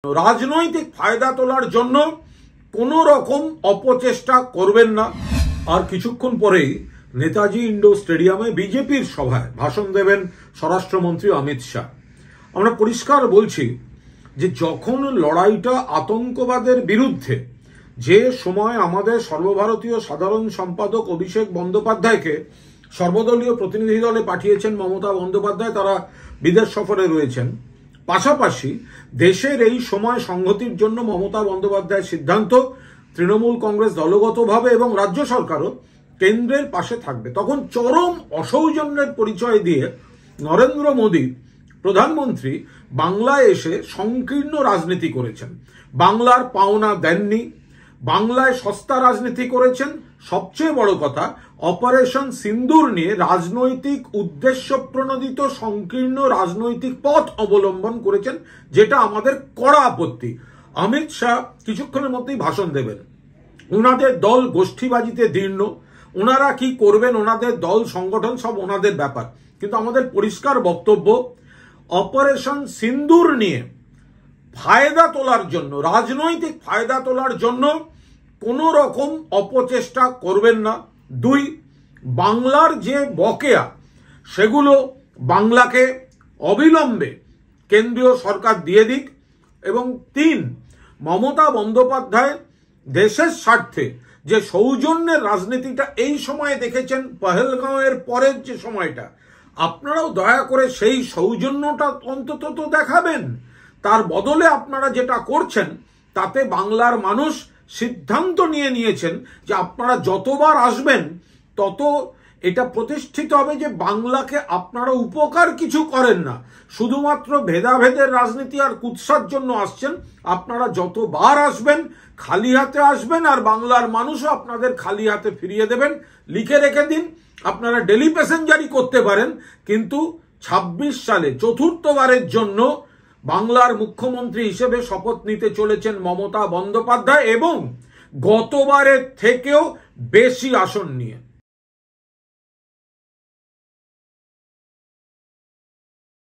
রাজনৈতিক ফায়দা তোলার জন্য কোনো রকম অপচেষ্টা করবেন না। আর কিছুক্ষণ পরেই নেতাজি ইন্ডোর স্টেডিয়ামে বিজেপির সভায় ভাষণ দেবেন স্বরাষ্ট্রমন্ত্রী অমিত শাহ। আমরা পরিষ্কার বলছি যে যখন লড়াইটা আতঙ্কবাদের বিরুদ্ধে, যে সময় আমাদের সর্বভারতীয় সাধারণ সম্পাদক অভিষেক বন্দ্যোপাধ্যায়কে সর্বদলীয় প্রতিনিধি দলে পাঠিয়েছেন মমতা বন্দ্যোপাধ্যায়, তারা বিদেশ সফরে রয়েছেন, পাশাপাশি দেশের এই সময় সংহতির জন্য মমতা বন্দ্যোপাধ্যায়ের সিদ্ধান্ত তৃণমূল কংগ্রেস দলগতভাবে এবং রাজ্য সরকারও কেন্দ্রের পাশে থাকবে, তখন চরম অসৌজন্যের পরিচয় দিয়ে নরেন্দ্র মোদী প্রধানমন্ত্রী বাংলায় এসে সংকীর্ণ রাজনীতি করেছেন। বাংলার পাওনা দেননি, বাংলায় সস্তা রাজনীতি করেছেন। সবচেয়ে বড় কথা, অপারেশন সিন্দুর নিয়ে রাজনৈতিক উদ্দেশ্য প্রণোদিত সংকীর্ণ রাজনৈতিক পথ অবলম্বন করেছেন, যেটা আমাদের কড়া আপত্তি। অমিত শাহ কিছুক্ষণের মধ্যেই ভাষণ দেবেন। ওনাদের দল গোষ্ঠীবাজিতে দীর্ণ, ওনারা কি করবেন, ওনাদের দল সংগঠন সব ওনাদের ব্যাপার, কিন্তু আমাদের পরিষ্কার বক্তব্য, অপারেশন সিন্দুর নিয়ে ফায়দা তোলার জন্য, রাজনৈতিক ফায়দা তোলার জন্য কোনো রকম অপচেষ্টা করবেন না। 2, বাংলার যে বকেয়া সেগুলো বাংলাকে অবিলম্বে কেন্দ্রীয় সরকার দিয়ে দিক। এবং 3, মমতা বন্দ্যোপাধ্যায় দেশের স্বার্থে যে সৌজন্যের রাজনীতিটা এই সময়ে দেখেছেন, পহেলগাঁওয়ের পরের যে সময়টা, আপনারাও দয়া করে সেই সৌজন্যটা অন্তত তো দেখাবেন। তার বদলে আপনারা যেটা করছেন তাতে বাংলার মানুষ সিদ্ধান্ত নিয়েছেন যে আপনারা যতবার আসবেন তত এটা প্রতিষ্ঠিত হবে যে বাংলাকে আপনারা উপকার কিছু করেন না, শুধুমাত্র ভেদাভেদের রাজনীতি আর কুৎসার জন্য আসছেন। আপনারা যতবার আসবেন খালি হাতে আসবেন, আর বাংলার মানুষও আপনাদের খালি হাতে ফিরিয়ে দেবেন। লিখে রেখে দিন, আপনারা ডেলি প্যাসেঞ্জারি করতে পারেন, কিন্তু 26 সালে চতুর্থবারের জন্য বাংলার মুখ্যমন্ত্রী হিসেবে শপথ নিতে চলেছেন মমতা বন্দ্যোপাধ্যায়, এবং গতবারের থেকেও বেশি আসন নিয়ে।